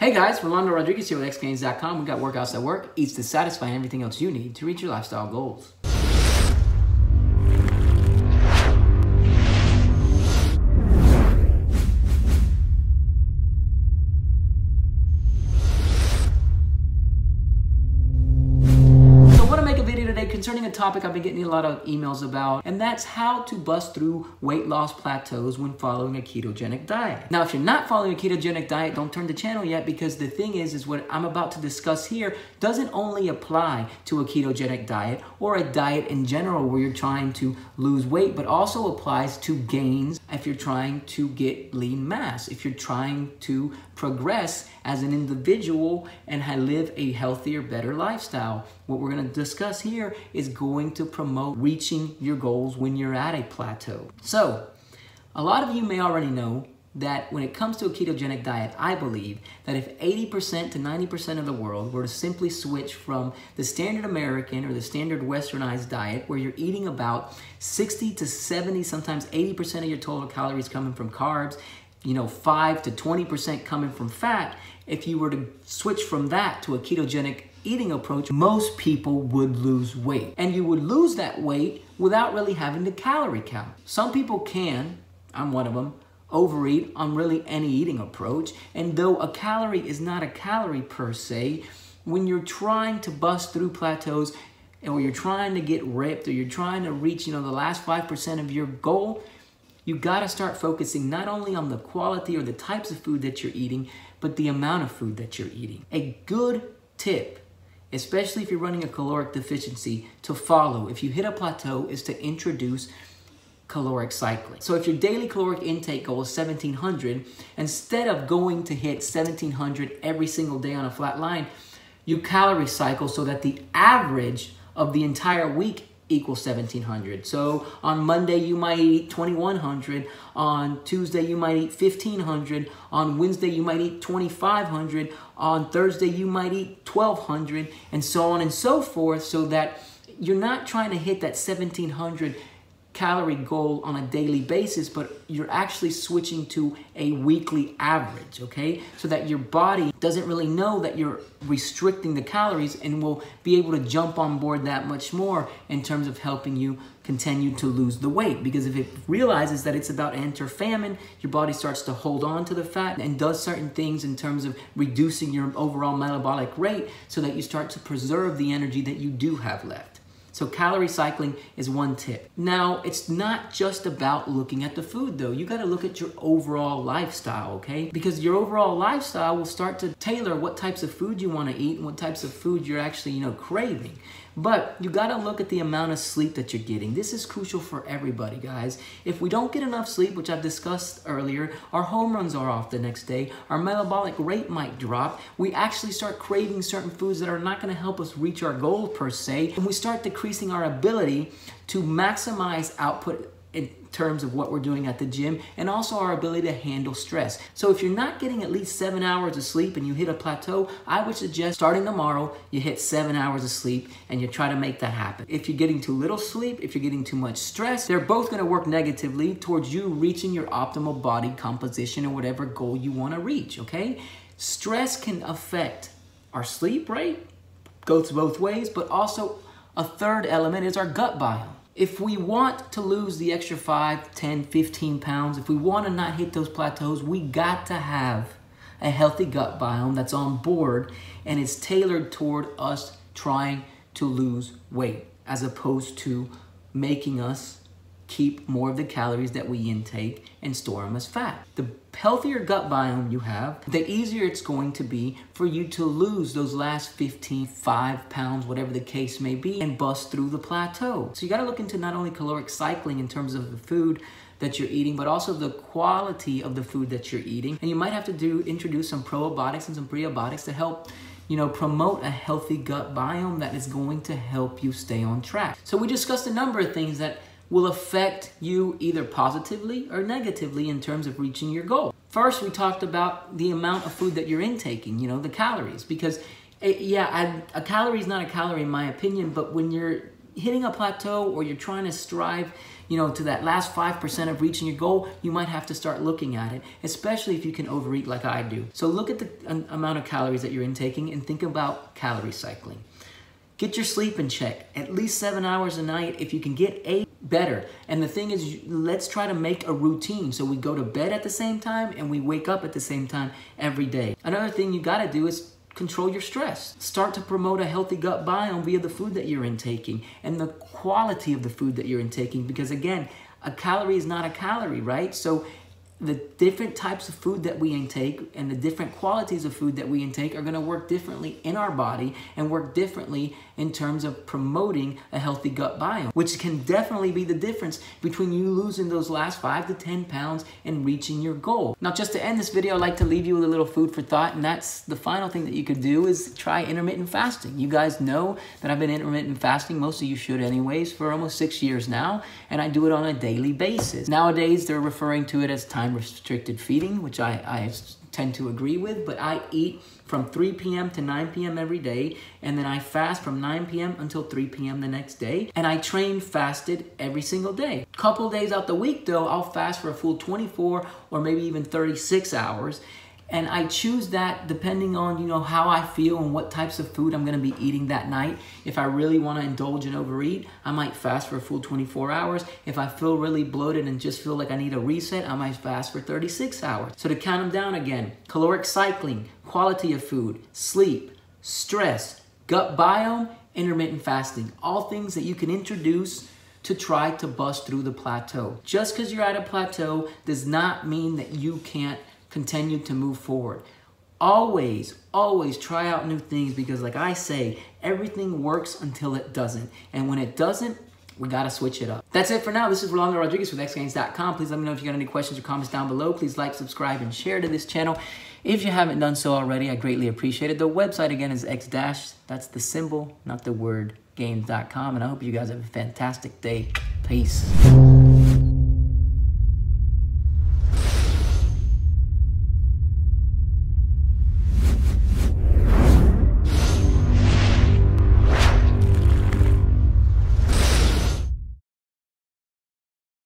Hey guys, Rolando Rodriguez here with xgains.com. We got workouts that work, eats to satisfy, and everything else you need to reach your lifestyle goals. Concerning a topic I've been getting a lot of emails about, and that's how to bust through weight loss plateaus when following a ketogenic diet. Now, if you're not following a ketogenic diet, don't turn the channel yet, because the thing is what I'm about to discuss here doesn't only apply to a ketogenic diet or a diet in general where you're trying to lose weight, but also applies to gains if you're trying to get lean mass, if you're trying to progress as an individual and live a healthier, better lifestyle. What we're going to discuss here is going to promote reaching your goals when you're at a plateau. So, a lot of you may already know that when it comes to a ketogenic diet, I believe that if 80% to 90% of the world were to simply switch from the standard American or the standard westernized diet, where you're eating about 60 to 70, sometimes 80% of your total calories coming from carbs, 5 to 20% coming from fat, if you were to switch from that to a ketogenic eating approach, most people would lose weight. And you would lose that weight without really having to calorie count. Some people can, I'm one of them, overeat on really any eating approach. And though a calorie is not a calorie per se, when you're trying to bust through plateaus, or you're trying to get ripped, or you're trying to reach, the last 5% of your goal, you gotta start focusing not only on the quality or the types of food that you're eating, but the amount of food that you're eating. A good tip, especially if you're running a caloric deficiency, to follow if you hit a plateau is to introduce caloric cycling. So if your daily caloric intake goal is 1700, instead of going to hit 1700 every single day on a flat line, you calorie cycle so that the average of the entire week equals 1700. So on Monday you might eat 2100, on Tuesday you might eat 1500, on Wednesday you might eat 2500, on Thursday you might eat 1200, and so on and so forth, so that you're not trying to hit that 1700 calorie goal on a daily basis, but you're actually switching to a weekly average, okay? So that your body doesn't really know that you're restricting the calories and will be able to jump on board that much more in terms of helping you continue to lose the weight. Because if it realizes that it's about enter famine, your body starts to hold on to the fat and does certain things in terms of reducing your overall metabolic rate so that you start to preserve the energy that you do have left. So calorie cycling is one tip. Now, it's not just about looking at the food though. You gotta look at your overall lifestyle, okay? Because your overall lifestyle will start to tailor what types of food you wanna eat and what types of food you're actually, craving. But you gotta look at the amount of sleep that you're getting. This is crucial for everybody, guys. If we don't get enough sleep, which I've discussed earlier, our hormones are off the next day, our metabolic rate might drop, we actually start craving certain foods that are not gonna help us reach our goal per se, and we start decreasing our ability to maximize output in terms of what we're doing at the gym, and also our ability to handle stress. So if you're not getting at least 7 hours of sleep and you hit a plateau, I would suggest starting tomorrow, you hit 7 hours of sleep and you try to make that happen. If you're getting too little sleep, if you're getting too much stress, they're both gonna work negatively towards you reaching your optimal body composition or whatever goal you wanna reach, okay? Stress can affect our sleep rate, goes both ways, but also a third element is our gut biome. If we want to lose the extra 5, 10, 15 pounds, if we want to not hit those plateaus, we got to have a healthy gut biome that's on board and is tailored toward us trying to lose weight, as opposed to making us keep more of the calories that we intake and store them as fat. The healthier gut biome you have, the easier it's going to be for you to lose those last 5 pounds, whatever the case may be, and bust through the plateau. So you gotta look into not only caloric cycling in terms of the food that you're eating, but also the quality of the food that you're eating. And you might have to introduce some probiotics and some prebiotics to help promote a healthy gut biome that is going to help you stay on track. So we discussed a number of things that will affect you either positively or negatively in terms of reaching your goal. First, we talked about the amount of food that you're intaking, the calories, because a calorie is not a calorie in my opinion, but when you're hitting a plateau or you're trying to strive, to that last 5% of reaching your goal, you might have to start looking at it, especially if you can overeat like I do. So look at the amount of calories that you're intaking and think about calorie cycling. Get your sleep in check, at least 7 hours a night. If you can get 8, better. And the thing is, let's try to make a routine. So we go to bed at the same time and we wake up at the same time every day. Another thing you gotta do is control your stress. Start to promote a healthy gut biome via the food that you're intaking and the quality of the food that you're intaking. Because again, a calorie is not a calorie, right? So the different types of food that we intake and the different qualities of food that we intake are going to work differently in our body and work differently in terms of promoting a healthy gut biome, which can definitely be the difference between you losing those last 5 to 10 pounds and reaching your goal. Now, just to end this video, I'd like to leave you with a little food for thought, and that's the final thing that you could do is try intermittent fasting. You guys know that I've been intermittent fasting, most of you should anyways, for almost 6 years now, and I do it on a daily basis. Nowadays, they're referring to it as time-restricted feeding, which I tend to agree with, but I eat from 3 p.m. to 9 p.m. every day, and then I fast from 9 p.m. until 3 p.m. the next day, and I train fasted every single day. Couple days out the week though, I'll fast for a full 24 or maybe even 36 hours, and I choose that depending on, how I feel and what types of food I'm gonna be eating that night. If I really wanna indulge and overeat, I might fast for a full 24 hours. If I feel really bloated and just feel like I need a reset, I might fast for 36 hours. So to count them down again, caloric cycling, quality of food, sleep, stress, gut biome, intermittent fasting. All things that you can introduce to try to bust through the plateau. Just because you're at a plateau does not mean that you can't continue to move forward. Always try out new things, because like I say, everything works until it doesn't. And when it doesn't, we gotta switch it up. That's it for now. This is Rolando Rodriguez with xgains.com. Please let me know if you got any questions or comments down below. Please like, subscribe, and share to this channel. If you haven't done so already, I greatly appreciate it. The website again is that's the symbol, not the word, gains.com. And I hope you guys have a fantastic day. Peace.